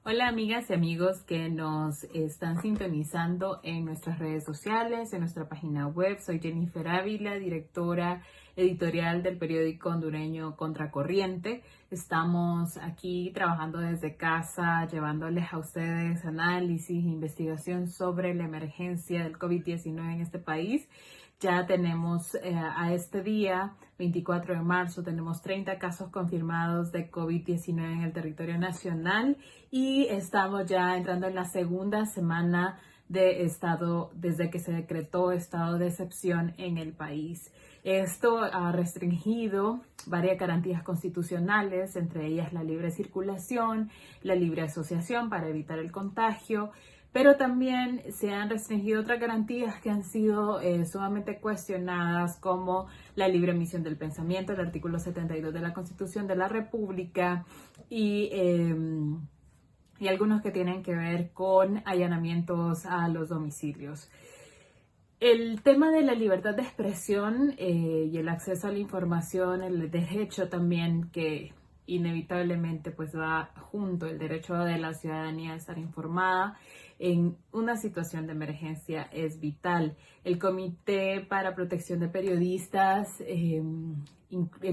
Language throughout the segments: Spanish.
Hola amigas y amigos que nos están sintonizando en nuestras redes sociales, en nuestra página web. Soy Jennifer Ávila, directora editorial del periódico hondureño Contracorriente. Estamos aquí trabajando desde casa, llevándoles a ustedes análisis, investigación sobre la emergencia del COVID-19 en este país. Ya tenemos a este día, 24 de marzo, tenemos 30 casos confirmados de COVID-19 en el territorio nacional y estamos ya entrando en la segunda semana de estado desde que se decretó estado de excepción en el país. Esto ha restringido varias garantías constitucionales, entre ellas la libre circulación, la libre asociación para evitar el contagio, pero también se han restringido otras garantías que han sido sumamente cuestionadas, como la libre emisión del pensamiento, el artículo 72 de la Constitución de la República y algunos que tienen que ver con allanamientos a los domicilios. El tema de la libertad de expresión y el acceso a la información, el derecho también que inevitablemente pues va junto, el derecho de la ciudadanía a estar informada en una situación de emergencia es vital. El Comité para Protección de Periodistas el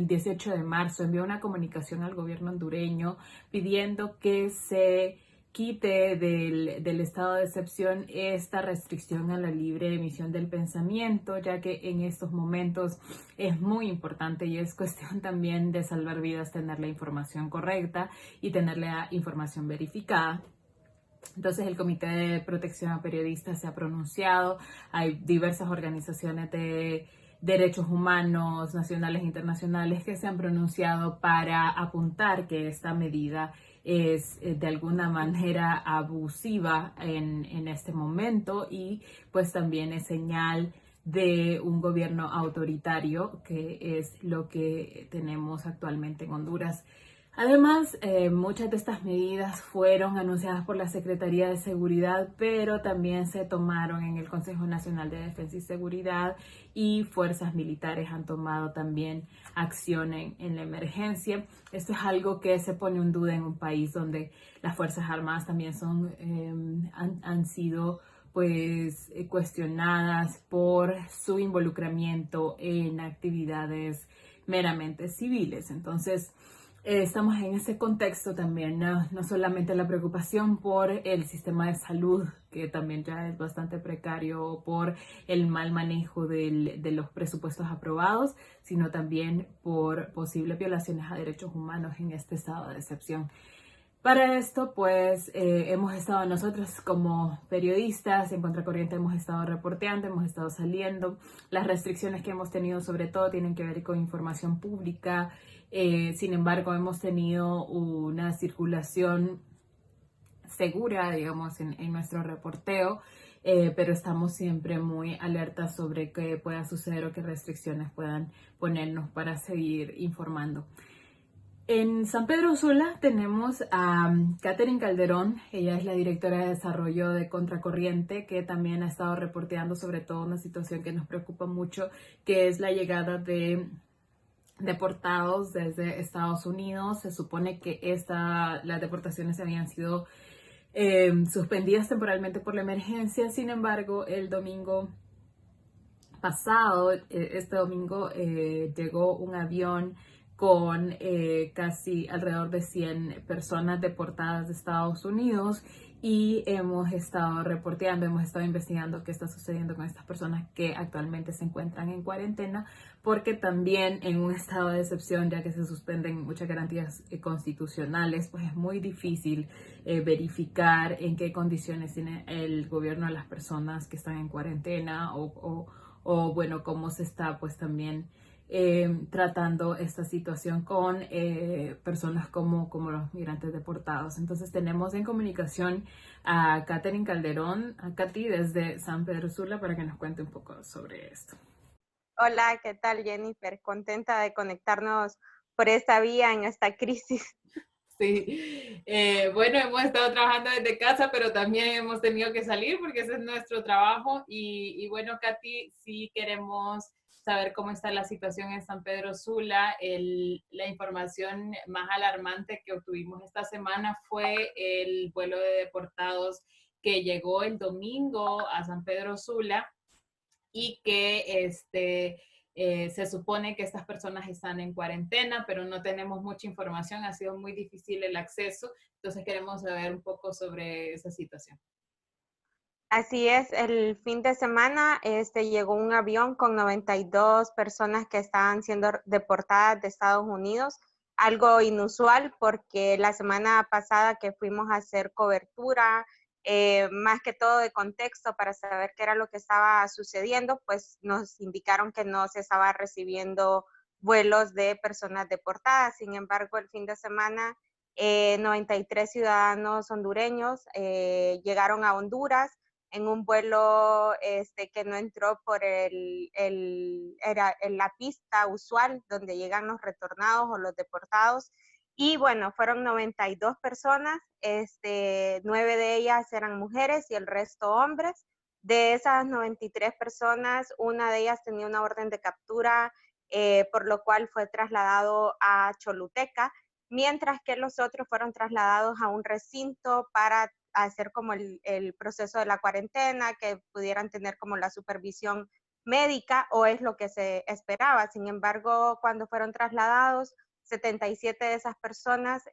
18 de marzo envió una comunicación al gobierno hondureño pidiendo que se quite del estado de excepción esta restricción a la libre emisión del pensamiento, ya que en estos momentos es muy importante y es cuestión también de salvar vidas tener la información correcta y tener la información verificada. Entonces el Comité de Protección a Periodistas se ha pronunciado, hay diversas organizaciones de derechos humanos nacionales e internacionales que se han pronunciado para apuntar que esta medida es de alguna manera abusiva en este momento y pues también es señal de un gobierno autoritario, que es lo que tenemos actualmente en Honduras. Además, muchas de estas medidas fueron anunciadas por la Secretaría de Seguridad, pero también se tomaron en el Consejo Nacional de Defensa y Seguridad y fuerzas militares han tomado también acción en la emergencia. Esto es algo que se pone en duda en un país donde las Fuerzas Armadas también han sido pues cuestionadas por su involucramiento en actividades meramente civiles. Entonces, estamos en ese contexto también, no solamente la preocupación por el sistema de salud, que también ya es bastante precario por el mal manejo de los presupuestos aprobados, sino también por posibles violaciones a derechos humanos en este estado de excepción. Para esto, pues, hemos estado nosotros como periodistas en Contracorriente, hemos estado reporteando, hemos estado saliendo. Las restricciones que hemos tenido sobre todo tienen que ver con información pública. Sin embargo, hemos tenido una circulación segura, digamos, en nuestro reporteo, pero estamos siempre muy alertas sobre qué pueda suceder o qué restricciones puedan ponernos para seguir informando. En San Pedro Sula tenemos a Catherine Calderón, ella es la directora de desarrollo de Contracorriente, que también ha estado reporteando sobre todo una situación que nos preocupa mucho, que es la llegada de deportados desde Estados Unidos. Se supone que las deportaciones habían sido suspendidas temporalmente por la emergencia, sin embargo, el domingo pasado, este domingo, llegó un avión con casi alrededor de 100 personas deportadas de Estados Unidos y hemos estado reporteando, hemos estado investigando qué está sucediendo con estas personas que actualmente se encuentran en cuarentena, porque también en un estado de excepción, ya que se suspenden muchas garantías constitucionales, pues es muy difícil verificar en qué condiciones tiene el gobierno a las personas que están en cuarentena o bueno, cómo se está pues también tratando esta situación con personas como los migrantes deportados. Entonces tenemos en comunicación a Catherine Calderón, a Katy desde San Pedro Sula, para que nos cuente un poco sobre esto. Hola, ¿qué tal, Jennifer? Contenta de conectarnos por esta vía en esta crisis. Sí, bueno, hemos estado trabajando desde casa, pero también hemos tenido que salir porque ese es nuestro trabajo. Y bueno, Katy, sí queremos saber cómo está la situación en San Pedro Sula. La información más alarmante que obtuvimos esta semana fue el vuelo de deportados que llegó el domingo a San Pedro Sula y que se supone que estas personas están en cuarentena, pero no tenemos mucha información, ha sido muy difícil el acceso, entonces queremos saber un poco sobre esa situación. Así es, el fin de semana llegó un avión con 92 personas que estaban siendo deportadas de Estados Unidos, algo inusual porque la semana pasada que fuimos a hacer cobertura, más que todo de contexto para saber qué era lo que estaba sucediendo, pues nos indicaron que no se estaba recibiendo vuelos de personas deportadas. Sin embargo, el fin de semana 93 ciudadanos hondureños llegaron a Honduras en un vuelo que no entró por la pista usual donde llegan los retornados o los deportados. Y bueno, fueron 92 personas, 9 de ellas eran mujeres y el resto hombres. De esas 93 personas, una de ellas tenía una orden de captura, por lo cual fue trasladado a Choluteca, mientras que los otros fueron trasladados a un recinto para hacer como el proceso de la cuarentena, que pudieran tener como la supervisión médica, o es lo que se esperaba. Sin embargo, cuando fueron trasladados, 77 de esas personas,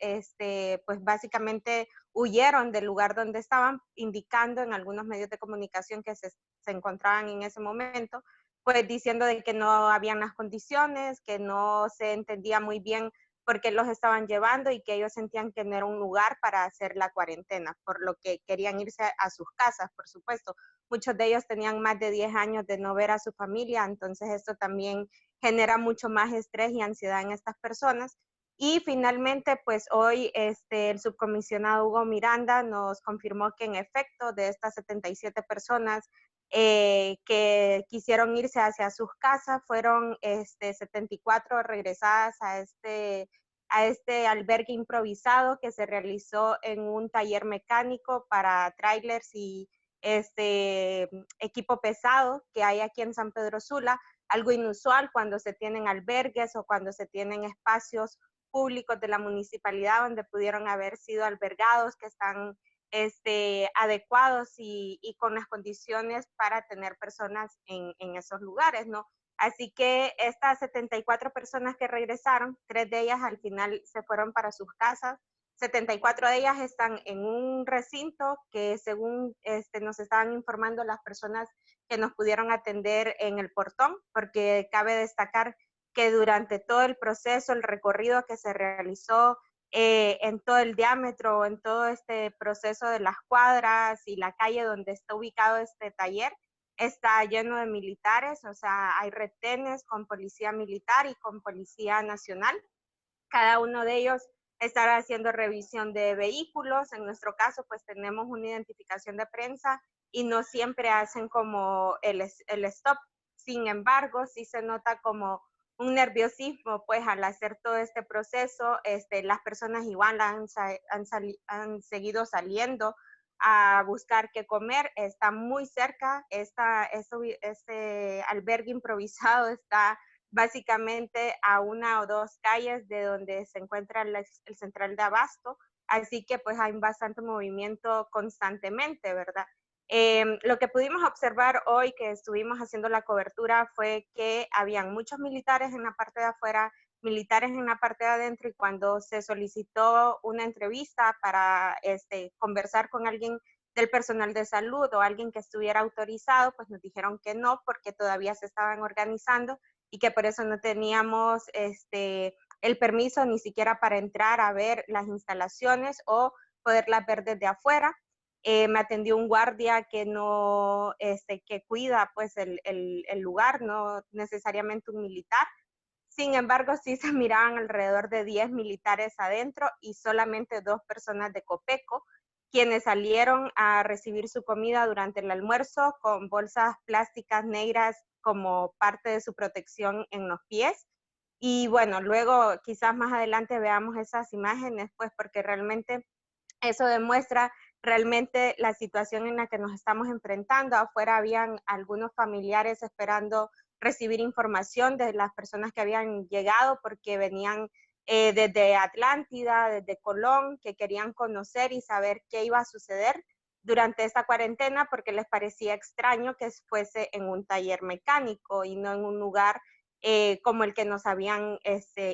pues básicamente huyeron del lugar donde estaban, indicando en algunos medios de comunicación que se encontraban en ese momento, pues diciendo de que no habían las condiciones, que no se entendía muy bien por qué los estaban llevando y que ellos sentían que no era un lugar para hacer la cuarentena, por lo que querían irse a sus casas, por supuesto. Muchos de ellos tenían más de 10 años de no ver a su familia, entonces esto también genera mucho más estrés y ansiedad en estas personas. Y finalmente, pues hoy el subcomisionado Hugo Miranda nos confirmó que en efecto de estas 77 personas que quisieron irse hacia sus casas, fueron 74 regresadas a este albergue improvisado que se realizó en un taller mecánico para trailers y equipo pesado que hay aquí en San Pedro Sula, algo inusual cuando se tienen albergues o cuando se tienen espacios públicos de la municipalidad donde pudieron haber sido albergados, que están adecuados y con las condiciones para tener personas en esos lugares, ¿no? Así que estas 74 personas que regresaron, 3 de ellas al final se fueron para sus casas, 74 de ellas están en un recinto que según nos estaban informando las personas que nos pudieron atender en el portón, porque cabe destacar que durante todo el proceso, el recorrido que se realizó en todo el diámetro, en todo este proceso de las cuadras y la calle donde está ubicado este taller, está lleno de militares, o sea, hay retenes con policía militar y con policía nacional. Cada uno de ellos estará haciendo revisión de vehículos. En nuestro caso, pues tenemos una identificación de prensa y no siempre hacen como el stop. Sin embargo, sí se nota como un nerviosismo, pues al hacer todo este proceso, las personas igual han seguido saliendo a buscar qué comer. Está muy cerca, este albergue improvisado está básicamente a una o dos calles de donde se encuentra el central de abasto, así que pues hay bastante movimiento constantemente, ¿verdad? Lo que pudimos observar hoy que estuvimos haciendo la cobertura fue que habían muchos militares en la parte de afuera, militares en la parte de adentro, y cuando se solicitó una entrevista para conversar con alguien del personal de salud o alguien que estuviera autorizado, pues nos dijeron que no, porque todavía se estaban organizando y que por eso no teníamos el permiso ni siquiera para entrar a ver las instalaciones o poderlas ver desde afuera. Me atendió un guardia que no, que cuida pues el lugar, no necesariamente un militar. Sin embargo, sí se miraban alrededor de 10 militares adentro y solamente 2 personas de Copeco, quienes salieron a recibir su comida durante el almuerzo con bolsas plásticas negras como parte de su protección en los pies. Y bueno, luego quizás más adelante veamos esas imágenes, pues porque realmente eso demuestra realmente la situación en la que nos estamos enfrentando. Afuera habían algunos familiares esperando recibir información de las personas que habían llegado porque venían desde Atlántida, desde Colón, que querían conocer y saber qué iba a suceder durante esta cuarentena porque les parecía extraño que fuese en un taller mecánico y no en un lugar como el que nos habían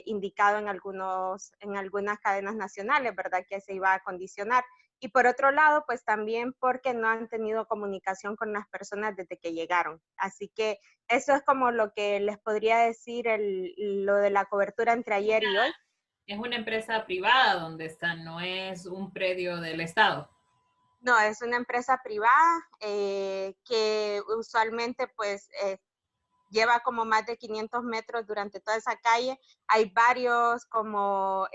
indicado en algunas cadenas nacionales, ¿verdad? Que se iba a condicionar. Y por otro lado, pues también porque no han tenido comunicación con las personas desde que llegaron. Así que eso es como lo que les podría decir lo de la cobertura entre ayer y hoy. Es una empresa privada donde están, no es un predio del Estado. No, es una empresa privada que usualmente pues lleva como más de 500 metros durante toda esa calle. Hay varios como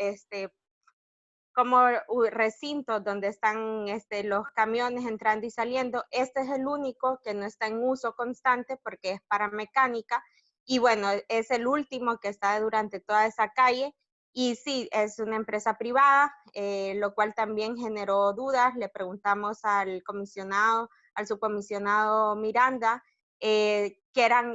recintos donde están los camiones entrando y saliendo. Este es el único que no está en uso constante porque es para mecánica y bueno, es el último que está durante toda esa calle y sí, es una empresa privada, lo cual también generó dudas. Le preguntamos al subcomisionado Miranda,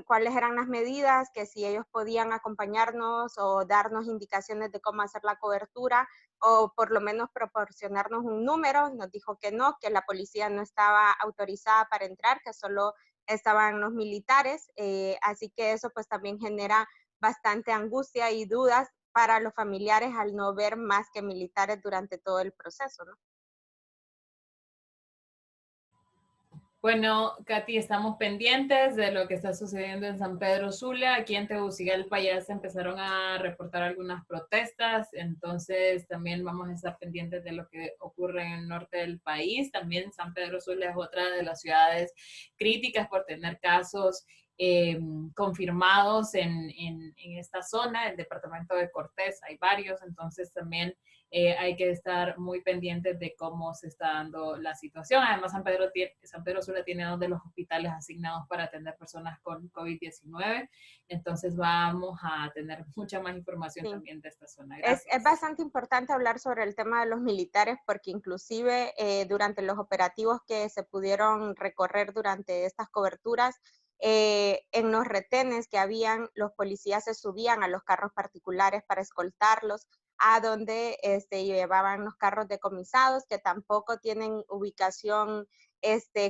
cuáles eran las medidas, que si ellos podían acompañarnos o darnos indicaciones de cómo hacer la cobertura o por lo menos proporcionarnos un número. Nos dijo que no, que la policía no estaba autorizada para entrar, que solo estaban los militares, así que eso pues también genera bastante angustia y dudas para los familiares al no ver más que militares durante todo el proceso, ¿no? Bueno, Katy, estamos pendientes de lo que está sucediendo en San Pedro Sula. Aquí en Tegucigalpa ya se empezaron a reportar algunas protestas, entonces también vamos a estar pendientes de lo que ocurre en el norte del país. También San Pedro Sula es otra de las ciudades críticas por tener casos confirmados en esta zona, el departamento de Cortés, hay varios, entonces también hay que estar muy pendientes de cómo se está dando la situación. Además, San Pedro Sula tiene dos de los hospitales asignados para atender personas con COVID-19, entonces vamos a tener mucha más información Sí. también de esta zona. Es bastante importante hablar sobre el tema de los militares porque inclusive durante los operativos que se pudieron recorrer durante estas coberturas, en los retenes que habían, los policías se subían a los carros particulares para escoltarlos a donde llevaban los carros decomisados que tampoco tienen ubicación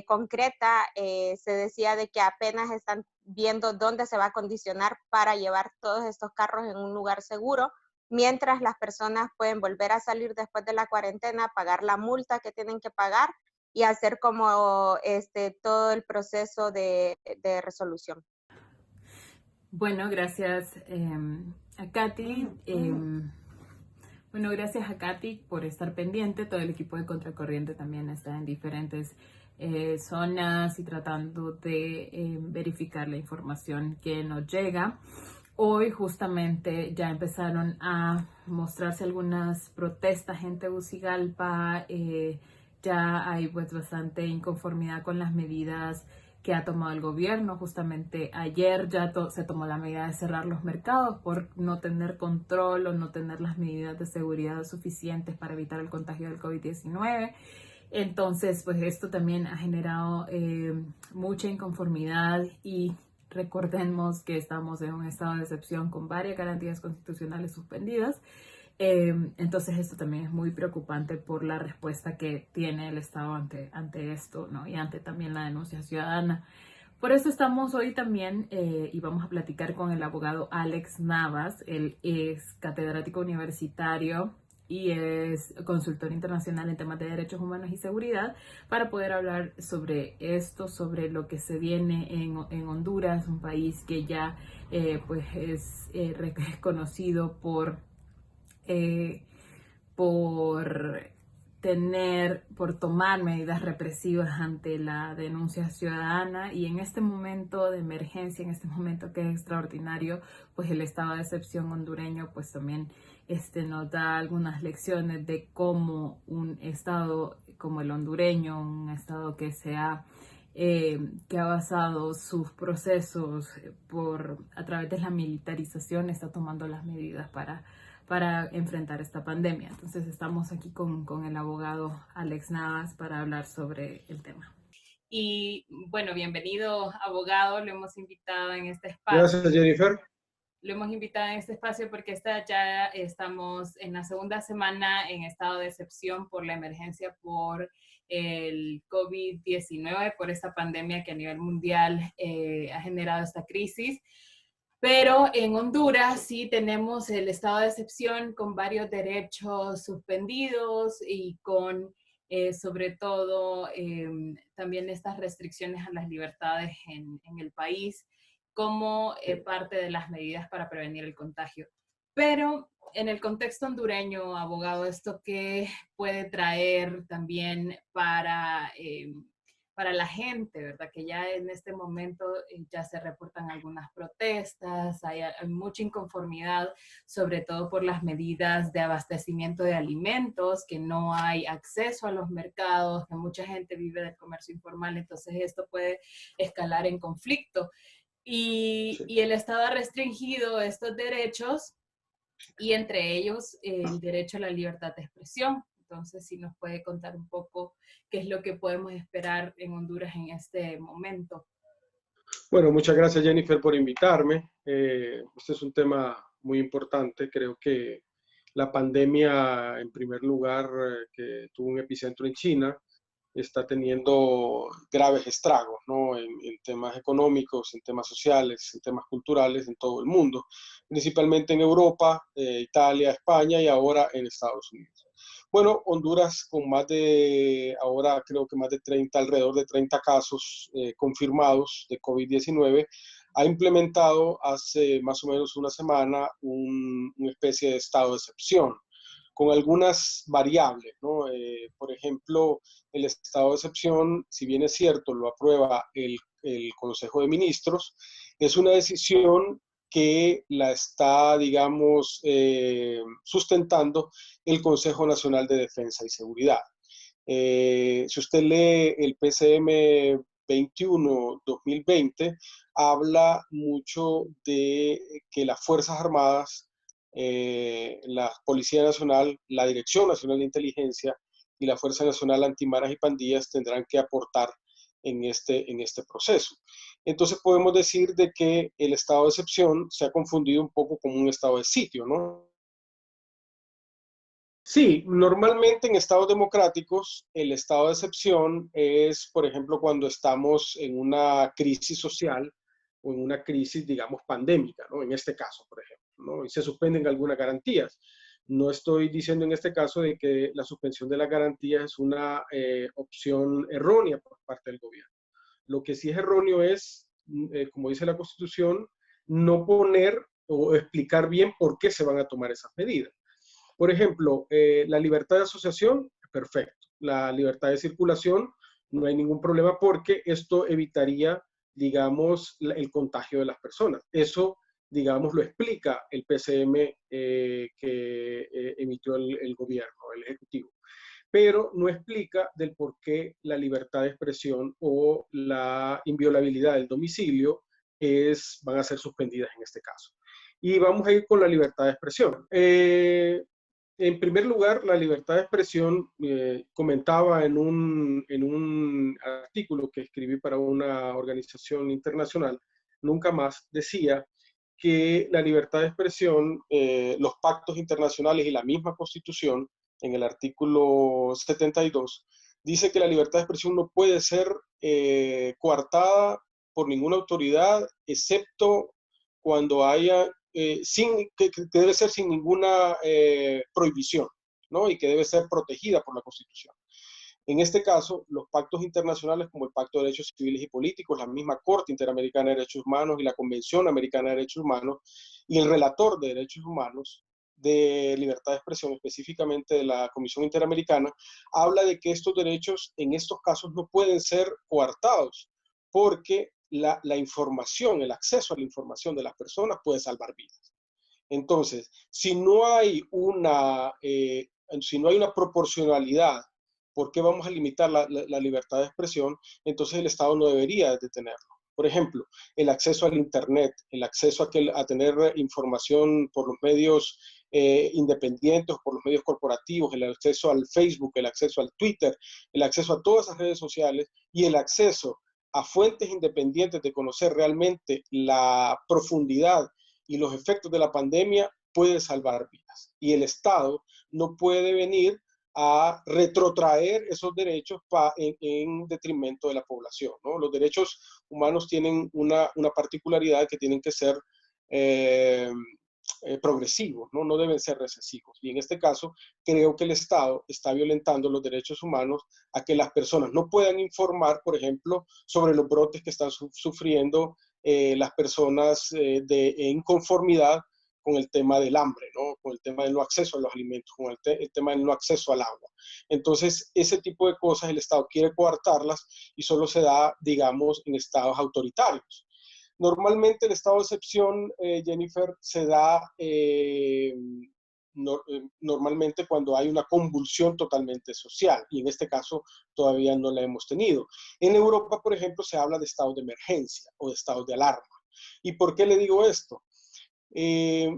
concreta. Se decía de que apenas están viendo dónde se va a condicionar para llevar todos estos carros en un lugar seguro, mientras las personas pueden volver a salir después de la cuarentena, pagar la multa que tienen que pagar y hacer como todo el proceso de resolución. Bueno, gracias a Katy. Bueno, gracias a Katy por estar pendiente. Todo el equipo de Contracorriente también está en diferentes zonas y tratando de verificar la información que nos llega. Hoy justamente ya empezaron a mostrarse algunas protestas en Tegucigalpa. Ya hay pues bastante inconformidad con las medidas que ha tomado el gobierno. Justamente ayer ya se tomó la medida de cerrar los mercados por no tener control o no tener las medidas de seguridad suficientes para evitar el contagio del COVID-19. Entonces, pues esto también ha generado mucha inconformidad y recordemos que estamos en un estado de excepción con varias garantías constitucionales suspendidas. Entonces esto también es muy preocupante por la respuesta que tiene el Estado ante esto, ¿no? Y ante también la denuncia ciudadana. Por eso estamos hoy también y vamos a platicar con el abogado Alex Navas. Él es catedrático universitario y es consultor internacional en temas de derechos humanos y seguridad, para poder hablar sobre esto, sobre lo que se viene en Honduras, un país que ya pues es reconocido por por tomar medidas represivas ante la denuncia ciudadana, y en este momento de emergencia, en este momento que es extraordinario, pues el estado de excepción hondureño pues también nos da algunas lecciones de cómo un estado como el hondureño, un estado que que ha basado sus procesos a través de la militarización, está tomando las medidas para enfrentar esta pandemia. Entonces estamos aquí con el abogado Alex Navas para hablar sobre el tema. Y bueno, bienvenido, abogado, lo hemos invitado en este espacio. Gracias, Jennifer. Lo hemos invitado en este espacio porque ya estamos en la segunda semana en estado de excepción por la emergencia por el COVID-19, por esta pandemia que a nivel mundial ha generado esta crisis. Pero en Honduras sí tenemos el estado de excepción con varios derechos suspendidos y con sobre todo también estas restricciones a las libertades en el país como parte de las medidas para prevenir el contagio. Pero en el contexto hondureño, abogado, ¿esto qué puede traer también para la gente, verdad? Que ya en este momento ya se reportan algunas protestas, hay mucha inconformidad, sobre todo por las medidas de abastecimiento de alimentos, que no hay acceso a los mercados, que mucha gente vive del comercio informal, entonces esto puede escalar en conflicto. Y el Estado ha restringido estos derechos y entre ellos el derecho a la libertad de expresión. Entonces, si nos puede contar un poco qué es lo que podemos esperar en Honduras en este momento. Bueno, muchas gracias, Jennifer, por invitarme. Este es un tema muy importante. Creo que la pandemia, en primer lugar, que tuvo un epicentro en China, está teniendo graves estragos, ¿no? En temas económicos, en temas sociales, en temas culturales, en todo el mundo, principalmente en Europa, Italia, España y ahora en Estados Unidos. Bueno, Honduras con ahora creo que más de 30, alrededor de 30 casos confirmados de COVID-19, ha implementado hace más o menos una semana una especie de estado de excepción, con algunas variables, ¿no? Por ejemplo, el estado de excepción, si bien es cierto, lo aprueba el Consejo de Ministros, es una decisión que la está, digamos, sustentando el Consejo Nacional de Defensa y Seguridad. Si usted lee el PCM 21-2020, habla mucho de que las Fuerzas Armadas, la Policía Nacional, la Dirección Nacional de Inteligencia y la Fuerza Nacional Antimaras y Pandillas tendrán que aportar en este proceso. Entonces podemos decir de que el estado de excepción se ha confundido un poco con un estado de sitio, ¿no? Sí, normalmente en estados democráticos el estado de excepción es, por ejemplo, cuando estamos en una crisis social o en una crisis, digamos, pandémica, ¿no? En este caso, por ejemplo, ¿no? Y se suspenden algunas garantías. No estoy diciendo en este caso de que la suspensión de las garantías es una opción errónea por parte del gobierno. Lo que sí es erróneo es, como dice la Constitución, no poner o explicar bien por qué se van a tomar esas medidas. Por ejemplo, la libertad de asociación, perfecto. La libertad de circulación, no hay ningún problema porque esto evitaría, digamos, el contagio de las personas. Eso, digamos, lo explica el PCM que emitió el gobierno, el Ejecutivo. Pero no explica del por qué la libertad de expresión o la inviolabilidad del domicilio van a ser suspendidas en este caso. Y vamos a ir con la libertad de expresión. En primer lugar, la libertad de expresión, comentaba en un artículo que escribí para una organización internacional, Nunca Más, decía que la libertad de expresión, los pactos internacionales y la misma Constitución, en el artículo 72, dice que la libertad de expresión no puede ser coartada por ninguna autoridad, excepto cuando haya que debe ser sin ninguna prohibición, ¿no? Y que debe ser protegida por la Constitución. En este caso, los pactos internacionales como el Pacto de Derechos Civiles y Políticos, la misma Corte Interamericana de Derechos Humanos y la Convención Americana de Derechos Humanos y el relator de Derechos Humanos de libertad de expresión, específicamente de la Comisión Interamericana, habla de que estos derechos en estos casos no pueden ser coartados porque la información, el acceso a la información de las personas puede salvar vidas. Entonces, si no hay una proporcionalidad, ¿por qué vamos a limitar la libertad de expresión? Entonces el Estado no debería detenerlo. Por ejemplo, el acceso al Internet, el acceso a tener información por los medios independientes, por los medios corporativos, el acceso al Facebook, el acceso al Twitter, el acceso a todas esas redes sociales y el acceso a fuentes independientes de conocer realmente la profundidad y los efectos de la pandemia puede salvar vidas. Y el Estado no puede venir a retrotraer esos derechos en detrimento de la población, ¿no? Los derechos humanos tienen una particularidad que tienen que ser progresivos, ¿no? No deben ser recesivos. Y en este caso, creo que el Estado está violentando los derechos humanos a que las personas no puedan informar, por ejemplo, sobre los brotes que están sufriendo las personas de inconformidad con el tema del hambre, ¿no? Con el tema del no acceso a los alimentos, con el tema del no acceso al agua. Entonces, ese tipo de cosas el Estado quiere coartarlas y solo se da, digamos, en estados autoritarios. Normalmente el estado de excepción, Jennifer, se da normalmente cuando hay una convulsión totalmente social, y en este caso todavía no la hemos tenido. En Europa, por ejemplo, se habla de estados de emergencia o de estados de alarma. ¿Y por qué le digo esto?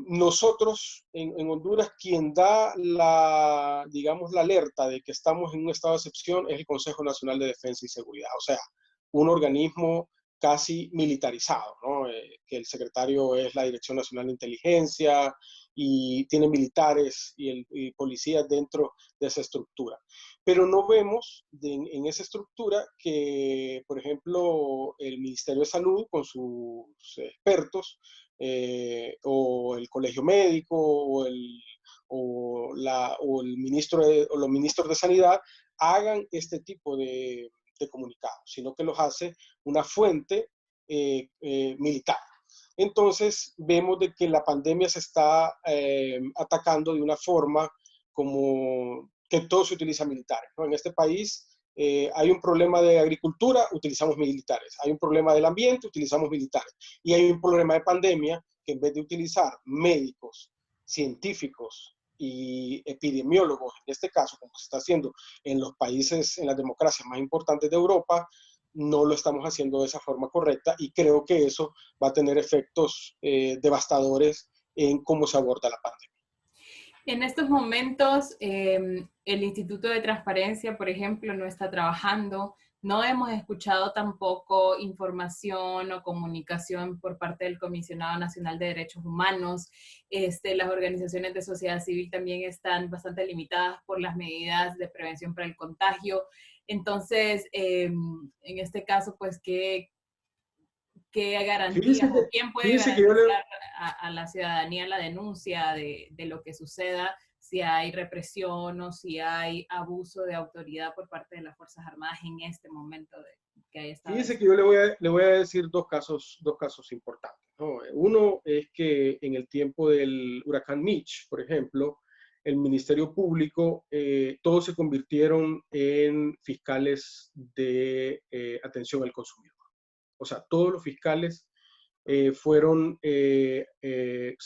Nosotros en Honduras, quien da digamos, la alerta de que estamos en un estado de excepción es el Consejo Nacional de Defensa y Seguridad, o sea, un organismo casi militarizado, ¿no? Que el secretario es la Dirección Nacional de Inteligencia y tiene militares y policías dentro de esa estructura. Pero no vemos en esa estructura que, por ejemplo, el Ministerio de Salud con sus expertos, o el colegio médico o el ministro o los ministros de Sanidad hagan este tipo de comunicados, sino que los hace una fuente militar. Entonces vemos de que la pandemia se está atacando de una forma como que todo se utiliza militares, ¿no? En este país hay un problema de agricultura, utilizamos militares. Hay un problema del ambiente, utilizamos militares. Y hay un problema de pandemia que en vez de utilizar médicos, científicos y epidemiólogos, en este caso, como se está haciendo en los países, en las democracias más importantes de Europa, no lo estamos haciendo de esa forma correcta y creo que eso va a tener efectos devastadores en cómo se aborda la pandemia. En estos momentos, el Instituto de Transparencia, por ejemplo, no está trabajando. No hemos escuchado tampoco información o comunicación por parte del Comisionado Nacional de Derechos Humanos. Las organizaciones de sociedad civil también están bastante limitadas por las medidas de prevención para el contagio. Entonces, en este caso, pues, ¿qué garantías o quién puede garantizar a la ciudadanía la denuncia de lo que suceda, si hay represión o si hay abuso de autoridad por parte de las Fuerzas Armadas en este momento que hay estado? Fíjese que yo le voy a decir dos casos importantes, ¿no? Uno es que en el tiempo del huracán Mitch, por ejemplo, el Ministerio Público, todos se convirtieron en fiscales de atención al consumidor. O sea, todos los fiscales se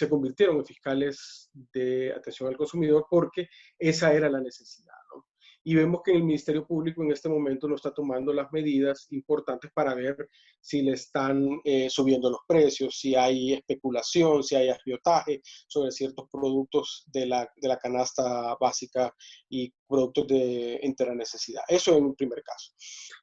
convirtieron en fiscales de atención al consumidor porque esa era la necesidad, ¿no? Y vemos que el Ministerio Público en este momento no está tomando las medidas importantes para ver si le están subiendo los precios, si hay especulación, si hay agiotaje sobre ciertos productos de la canasta básica y productos de entera necesidad. Eso es un primer caso.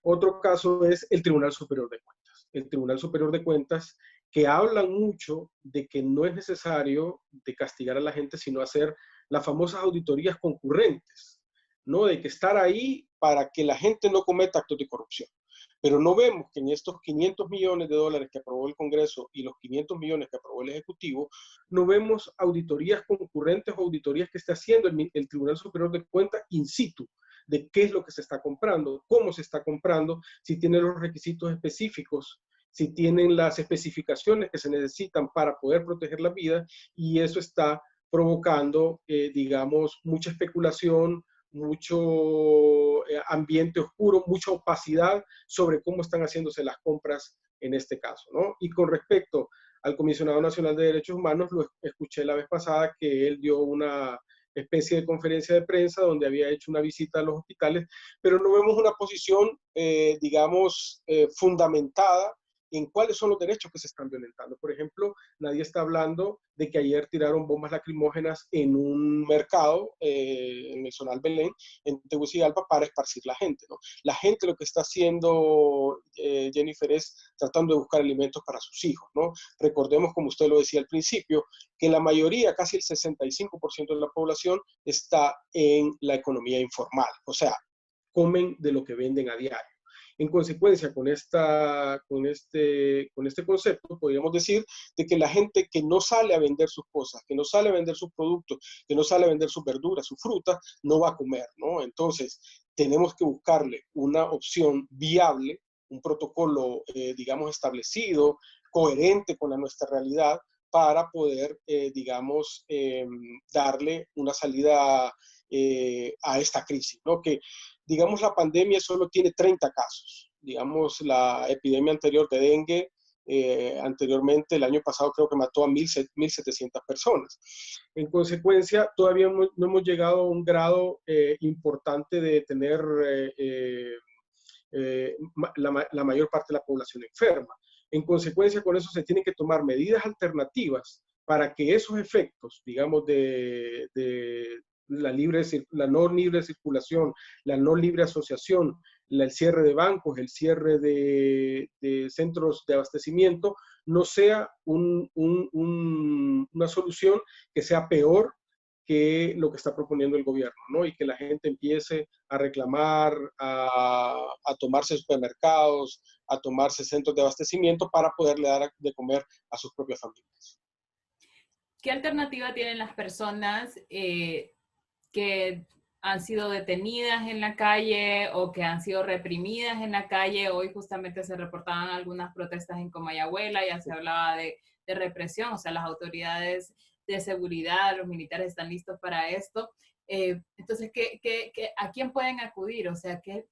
Otro caso es el Tribunal Superior de Cuentas. El Tribunal Superior de Cuentas, que hablan mucho de que no es necesario de castigar a la gente, sino hacer las famosas auditorías concurrentes, ¿no? De que estar ahí para que la gente no cometa actos de corrupción. Pero no vemos que en estos 500 millones de dólares que aprobó el Congreso y los 500 millones que aprobó el Ejecutivo, no vemos auditorías concurrentes o auditorías que esté haciendo el Tribunal Superior de Cuentas in situ, de qué es lo que se está comprando, cómo se está comprando, si tiene los requisitos específicos, si tienen las especificaciones que se necesitan para poder proteger la vida, y eso está provocando, digamos, mucha especulación, mucho ambiente oscuro, mucha opacidad sobre cómo están haciéndose las compras en este caso, ¿no? Y con respecto al Comisionado Nacional de Derechos Humanos, lo escuché la vez pasada que él dio una especie de conferencia de prensa donde había hecho una visita a los hospitales, pero no vemos una posición, digamos, fundamentada en cuáles son los derechos que se están violentando. Por ejemplo, nadie está hablando de que ayer tiraron bombas lacrimógenas en un mercado, en el Zonal Belén, en Tegucigalpa, para esparcir la gente, ¿no? La gente lo que está haciendo, Jennifer, es tratando de buscar alimentos para sus hijos, ¿no? Recordemos, como usted lo decía al principio, que la mayoría, casi el 65% de la población, está en la economía informal, o sea, comen de lo que venden a diario. En consecuencia, con este concepto, podríamos decir de que la gente que no sale a vender sus cosas, que no sale a vender sus productos, que no sale a vender sus verduras, sus frutas, no va a comer, ¿no? Entonces, tenemos que buscarle una opción viable, un protocolo, digamos, establecido, coherente con nuestra realidad, para poder, digamos, darle una salida a esta crisis, ¿no? Que, digamos, la pandemia solo tiene 30 casos. Digamos, la epidemia anterior de dengue, anteriormente, el año pasado, creo que mató a 1.700 personas. En consecuencia, todavía no hemos llegado a un grado importante de tener la mayor parte de la población enferma. En consecuencia, con eso se tienen que tomar medidas alternativas para que esos efectos, digamos, de la no libre circulación, la no libre asociación, el cierre de bancos, el cierre de centros de abastecimiento, no sea una solución que sea peor que lo que está proponiendo el gobierno, ¿no? Y que la gente empiece a reclamar, a tomarse supermercados, a tomarse centros de abastecimiento para poderle dar de comer a sus propias familias. ¿Qué alternativa tienen las personas que han sido detenidas en la calle o que han sido reprimidas en la calle? Hoy justamente se reportaban algunas protestas en Comayagüela, ya se hablaba de represión, o sea, las autoridades de seguridad, los militares están listos para esto. Entonces, ¿a quién pueden acudir? O sea, ¿qué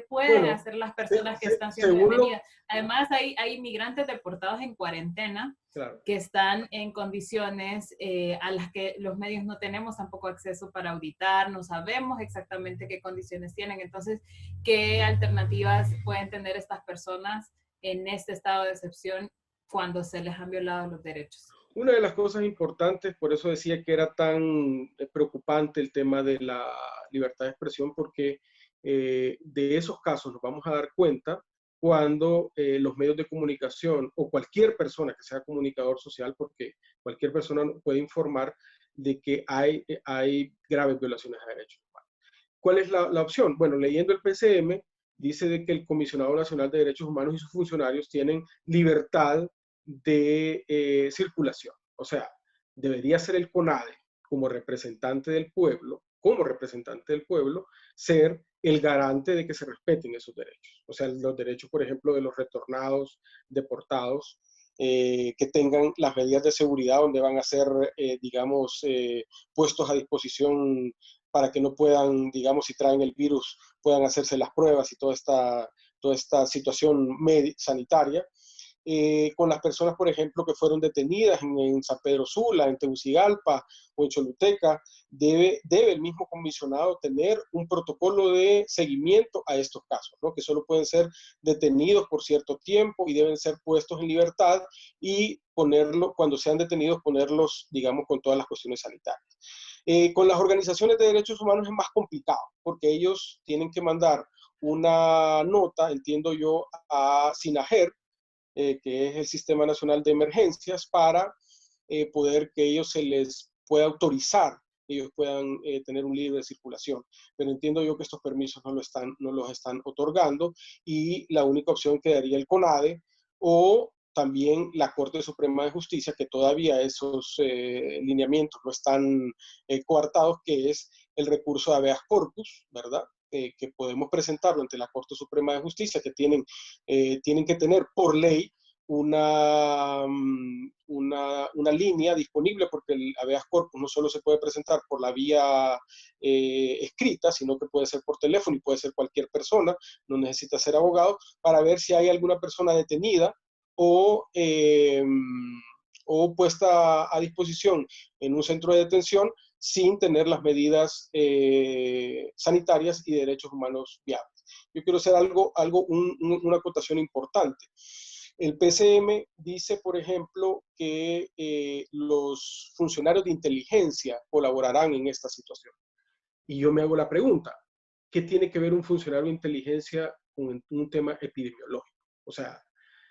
pueden hacer las personas que están siendo detenidas? Además, hay inmigrantes deportados en cuarentena, claro, que están en condiciones a las que los medios no tenemos tampoco acceso para auditar, no sabemos exactamente qué condiciones tienen. Entonces, ¿qué alternativas pueden tener estas personas en este estado de excepción cuando se les han violado los derechos? Una de las cosas importantes, por eso decía que era tan preocupante el tema de la libertad de expresión, porque de esos casos nos vamos a dar cuenta cuando los medios de comunicación o cualquier persona que sea comunicador social, porque cualquier persona puede informar de que hay graves violaciones de derechos humanos. ¿Cuál es la opción? Bueno, leyendo el PCM, dice de que el Comisionado Nacional de Derechos Humanos y sus funcionarios tienen libertad de circulación. O sea, debería ser el CONADE, como representante del pueblo, ser el garante de que se respeten esos derechos. O sea, los derechos, por ejemplo, de los retornados, deportados, que tengan las medidas de seguridad donde van a ser, digamos, puestos a disposición para que no puedan, digamos, si traen el virus, puedan hacerse las pruebas y toda esta situación sanitaria. Con las personas, por ejemplo, que fueron detenidas en San Pedro Sula, en Tegucigalpa o en Choluteca, debe el mismo comisionado tener un protocolo de seguimiento a estos casos, ¿no? Que solo pueden ser detenidos por cierto tiempo y deben ser puestos en libertad y cuando sean detenidos, ponerlos, digamos, con todas las cuestiones sanitarias. Con las organizaciones de derechos humanos es más complicado, porque ellos tienen que mandar una nota, entiendo yo, a SINAGER, que es el Sistema Nacional de Emergencias, para poder que ellos se les pueda autorizar, ellos puedan tener un libre de circulación. Pero entiendo yo que estos permisos no los están otorgando y la única opción quedaría el CONADE o también la Corte Suprema de Justicia, que todavía esos lineamientos no están coartados, que es el recurso de habeas corpus, ¿verdad? Que podemos presentarlo ante la Corte Suprema de Justicia, que tienen que tener por ley una línea disponible, porque el habeas corpus no solo se puede presentar por la vía escrita, sino que puede ser por teléfono y puede ser cualquier persona, no necesita ser abogado, para ver si hay alguna persona detenida o puesta a disposición en un centro de detención sin tener las medidas sanitarias y de derechos humanos viables. Yo quiero hacer una acotación importante. El PCM dice, por ejemplo, que los funcionarios de inteligencia colaborarán en esta situación. Y yo me hago la pregunta, ¿qué tiene que ver un funcionario de inteligencia con un tema epidemiológico? O sea,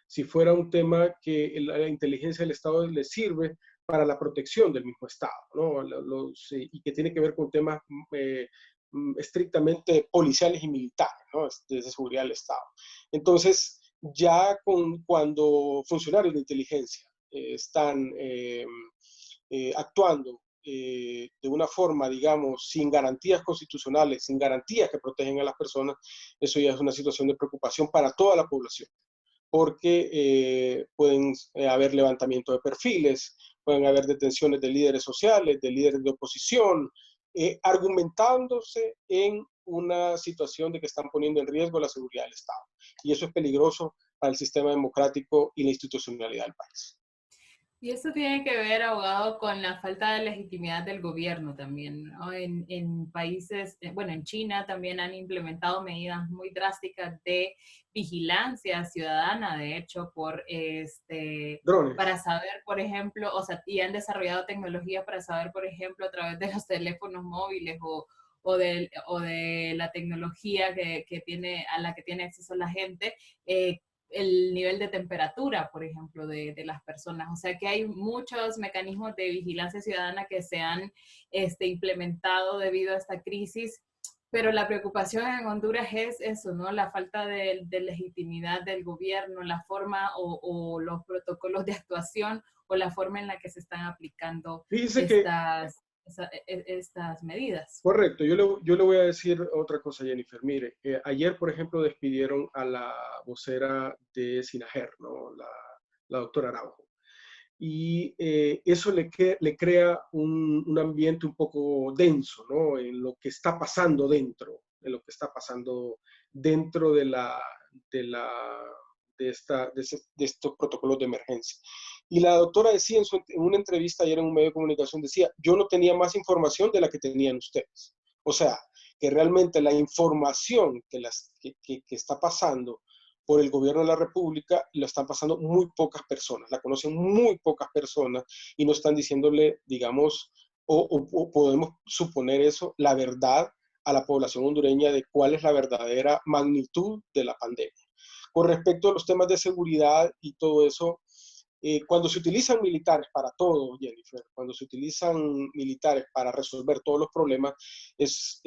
si fuera un tema que la inteligencia del Estado le sirve para la protección del mismo Estado, ¿no? Y que tiene que ver con temas estrictamente policiales y militares, ¿no? De seguridad del Estado. Entonces, ya cuando funcionarios de inteligencia están actuando de una forma, digamos, sin garantías constitucionales, sin garantías que protegen a las personas, eso ya es una situación de preocupación para toda la población, porque pueden haber levantamiento de perfiles, pueden haber detenciones de líderes sociales, de líderes de oposición, argumentándose en una situación de que están poniendo en riesgo la seguridad del Estado. Y eso es peligroso para el sistema democrático y la institucionalidad del país. Y eso tiene que ver, abogado, con la falta de legitimidad del gobierno también, ¿no? En países, bueno, en China también han implementado medidas muy drásticas de vigilancia ciudadana, de hecho, Drones. para saber, por ejemplo, o sea, y han desarrollado tecnología para saber, por ejemplo, a través de los teléfonos móviles o de la tecnología a la que tiene acceso la gente, el nivel de temperatura, por ejemplo, de las personas. O sea que hay muchos mecanismos de vigilancia ciudadana que se han implementado debido a esta crisis, pero la preocupación en Honduras es eso, ¿no? La falta de legitimidad del gobierno, la forma o los protocolos de actuación o la forma en la que se están aplicando Fíjese que estas medidas. correcto, yo le voy a decir otra cosa, Jennifer. Mire, ayer, por ejemplo, despidieron a la vocera de Sinajer, ¿no? La doctora Araujo. Y eso le crea un ambiente un poco denso, ¿no? En lo que está pasando dentro, en lo que está pasando dentro de, la, de estos protocolos de emergencia. Y la doctora decía en una entrevista ayer en un medio de comunicación, decía, yo no tenía más información de la que tenían ustedes. O sea, que realmente la información que está pasando por el gobierno de la República lo están pasando muy pocas personas, la conocen muy pocas personas y no están diciéndole, digamos, o podemos suponer eso, la verdad a la población hondureña de cuál es la verdadera magnitud de la pandemia. Con respecto a los temas de seguridad y todo eso, cuando se utilizan militares para todo, Jennifer, cuando se utilizan militares para resolver todos los problemas, es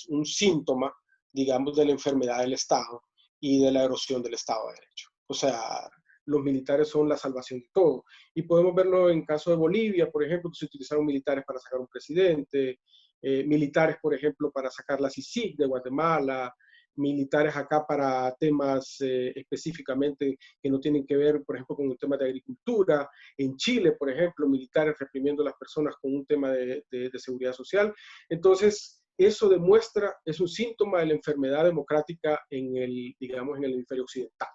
un síntoma, digamos, de la enfermedad del Estado y de la erosión del Estado de Derecho. O sea, los militares son la salvación de todo. Y podemos verlo en caso de Bolivia, por ejemplo, que se utilizaron militares para sacar un presidente, militares, por ejemplo, para sacar la CICIG de Guatemala, militares acá para temas específicamente que no tienen que ver, por ejemplo, con un tema de agricultura. En Chile, por ejemplo, militares reprimiendo a las personas con un tema de seguridad social. Entonces, eso demuestra, es un síntoma de la enfermedad democrática en el, digamos, en el hemisferio occidental.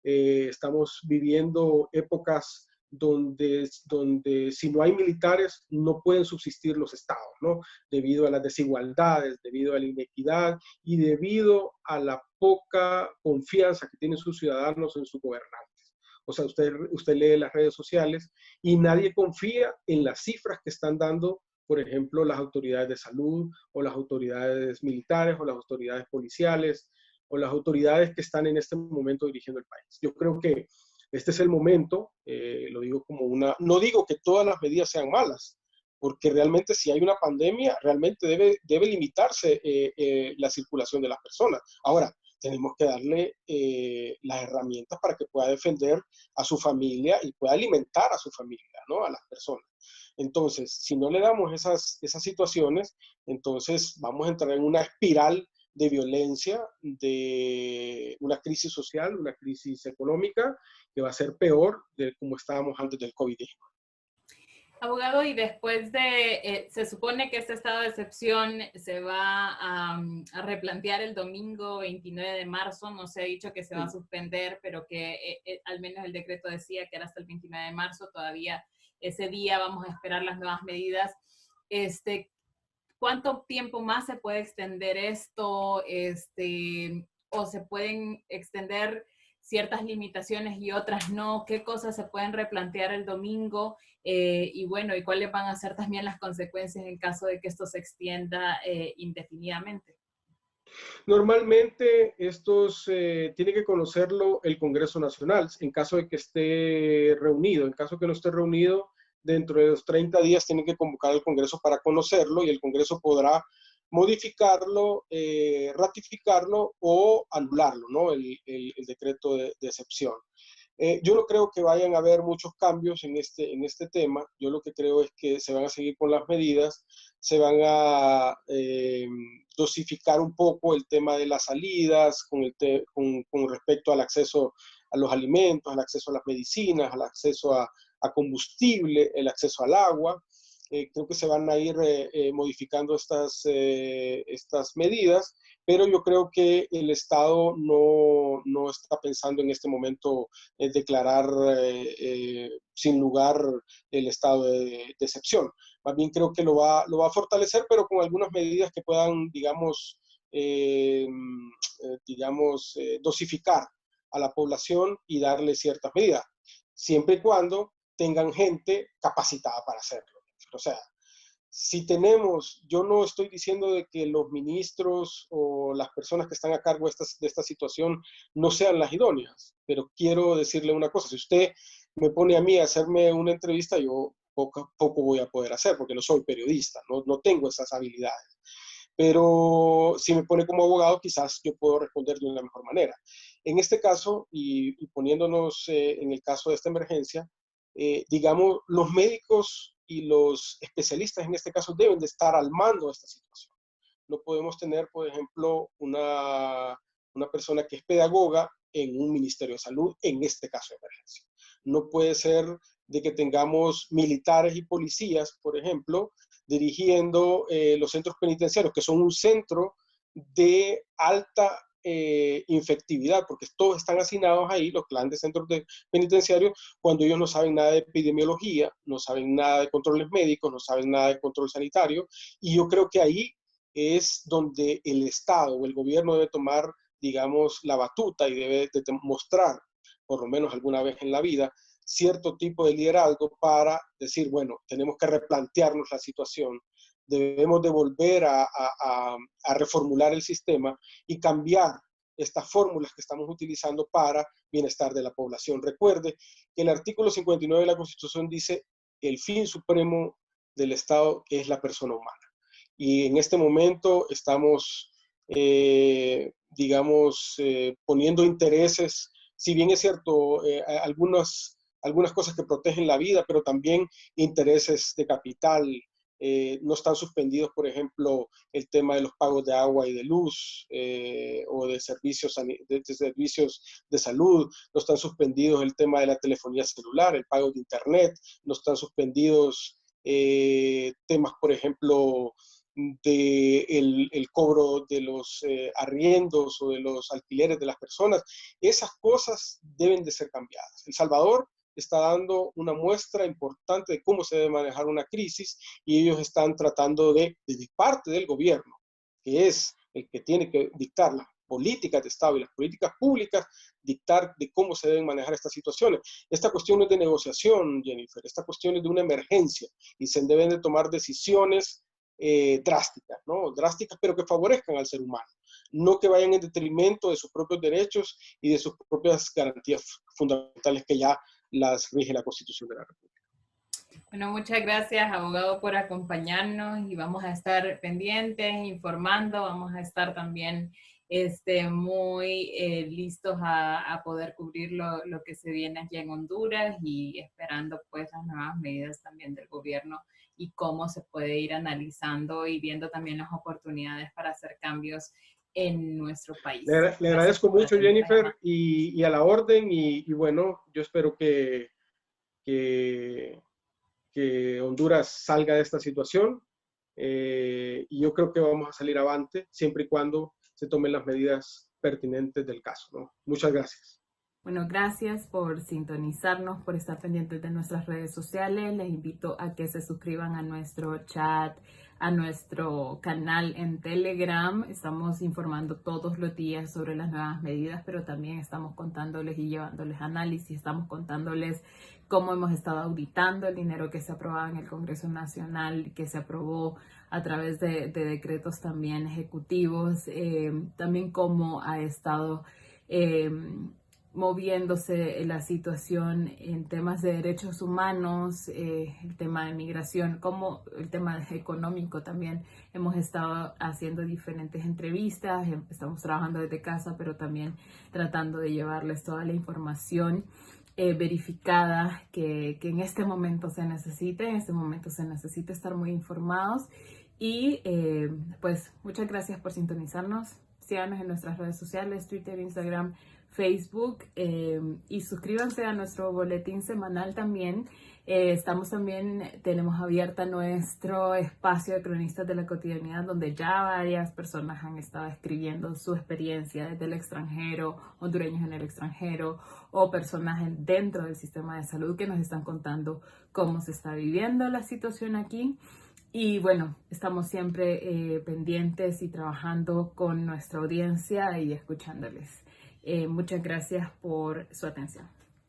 Estamos viviendo épocas donde si no hay militares no pueden subsistir los estados, ¿no? Debido a las desigualdades, debido a la inequidad y debido a la poca confianza que tienen sus ciudadanos en sus gobernantes. O sea, usted lee las redes sociales y nadie confía en las cifras que están dando, por ejemplo, las autoridades de salud o las autoridades militares o las autoridades policiales o las autoridades que están en este momento dirigiendo el país. Yo creo que este es el momento, lo digo como no digo que todas las medidas sean malas, porque realmente si hay una pandemia, realmente debe limitarse la circulación de las personas. Ahora, tenemos que darle las herramientas para que pueda defender a su familia y pueda alimentar a su familia, ¿no? A las personas. Entonces, si no le damos esas situaciones, entonces vamos a entrar en una espiral de violencia, de una crisis social, una crisis económica, que va a ser peor de como estábamos antes del COVID-19. Abogado, y después se supone que este estado de excepción se va a replantear el domingo 29 de marzo, no se ha dicho que se va a suspender, pero que al menos el decreto decía que era hasta el 29 de marzo, todavía ese día vamos a esperar las nuevas medidas. ¿Cuánto tiempo más se puede extender esto? ¿O se pueden extender ciertas limitaciones y otras no, qué cosas se pueden replantear el domingo y bueno, y cuáles van a ser también las consecuencias en caso de que esto se extienda indefinidamente. Normalmente estos tiene que conocerlo el Congreso Nacional en caso de que esté reunido. En caso de que no esté reunido, dentro de los 30 días tienen que convocar al Congreso para conocerlo y el Congreso podrá modificarlo, ratificarlo o anularlo, ¿no? El decreto de excepción. Yo no creo que vayan a haber muchos cambios en este tema. Yo lo que creo es que se van a seguir con las medidas, se van a dosificar un poco el tema de las salidas con respecto al acceso a los alimentos, al acceso a las medicinas, al acceso a combustible, el acceso al agua. Creo que se van a ir modificando estas medidas, pero yo creo que el Estado no está pensando en este momento declarar sin lugar el estado de excepción. Más bien creo que lo va a fortalecer, pero con algunas medidas que puedan, dosificar a la población y darle ciertas medidas, siempre y cuando tengan gente capacitada para hacerlo. O sea, si tenemos, yo no estoy diciendo de que los ministros o las personas que están a cargo de esta situación no sean las idóneas, pero quiero decirle una cosa, si usted me pone a mí a hacerme una entrevista, yo poco voy a poder hacer porque no soy periodista, no tengo esas habilidades. Pero si me pone como abogado, quizás yo puedo responder de una mejor manera. En este caso, y poniéndonos en el caso de esta emergencia, digamos, los médicos y los especialistas en este caso deben de estar al mando de esta situación. No podemos tener, por ejemplo, una persona que es pedagoga en un Ministerio de Salud, en este caso de emergencia. No puede ser de que tengamos militares y policías, por ejemplo, dirigiendo los centros penitenciarios, que son un centro de alta infectividad, porque todos están hacinados ahí, los grandes centros penitenciarios, cuando ellos no saben nada de epidemiología, no saben nada de controles médicos, no saben nada de control sanitario, y yo creo que ahí es donde el Estado o el gobierno debe tomar, digamos, la batuta y debe de mostrar, por lo menos alguna vez en la vida, cierto tipo de liderazgo para decir, bueno, tenemos que replantearnos la situación, debemos de volver a reformular el sistema y cambiar estas fórmulas que estamos utilizando para bienestar de la población. Recuerde que el artículo 59 de la Constitución dice el fin supremo del Estado es la persona humana. Y en este momento estamos, poniendo intereses, si bien es cierto, algunas cosas que protegen la vida, pero también intereses de capital. No están suspendidos, por ejemplo, el tema de los pagos de agua y de luz o de servicios de salud, no están suspendidos el tema de la telefonía celular, el pago de internet, no están suspendidos temas, por ejemplo, el cobro de los arriendos o de los alquileres de las personas. Esas cosas deben de ser cambiadas. El Salvador está dando una muestra importante de cómo se debe manejar una crisis y ellos están tratando de parte del gobierno, que es el que tiene que dictar las políticas de Estado y las políticas públicas, dictar de cómo se deben manejar estas situaciones. Esta cuestión es de negociación, Jennifer, esta cuestión es de una emergencia y se deben de tomar decisiones drásticas, ¿no? Drásticas, pero que favorezcan al ser humano, no que vayan en detrimento de sus propios derechos y de sus propias garantías fundamentales que ya las rige la Constitución de la República. Bueno, muchas gracias, abogado, por acompañarnos y vamos a estar pendientes, informando, vamos a estar también muy listos a poder cubrir lo que se viene aquí en Honduras y esperando pues las nuevas medidas también del gobierno y cómo se puede ir analizando y viendo también las oportunidades para hacer cambios en nuestro país. Le agradezco mucho, Jennifer, y a la orden, y bueno, yo espero que Honduras salga de esta situación, y yo creo que vamos a salir avante, siempre y cuando se tomen las medidas pertinentes del caso, ¿no? Muchas gracias. Bueno, gracias por sintonizarnos, por estar pendientes de nuestras redes sociales. Les invito a que se suscriban a nuestro chat, a nuestro canal en Telegram. Estamos informando todos los días sobre las nuevas medidas, pero también estamos contándoles y llevándoles análisis, estamos contándoles cómo hemos estado auditando el dinero que se aprobaba en el Congreso Nacional, que se aprobó a través de decretos también ejecutivos, también cómo ha estado moviéndose la situación en temas de derechos humanos, el tema de migración, como el tema económico también. Hemos estado haciendo diferentes entrevistas, estamos trabajando desde casa, pero también tratando de llevarles toda la información verificada que en este momento se necesite. En este momento se necesita estar muy informados y pues muchas gracias por sintonizarnos. Síganos en nuestras redes sociales, Twitter, Instagram, Facebook, y suscríbanse a nuestro boletín semanal también. Tenemos abierta nuestro espacio de cronistas de la cotidianidad, donde ya varias personas han estado escribiendo su experiencia desde el extranjero, hondureños en el extranjero o personas dentro del sistema de salud que nos están contando cómo se está viviendo la situación aquí. Y bueno, estamos siempre pendientes y trabajando con nuestra audiencia y escuchándoles. Muchas gracias por su atención.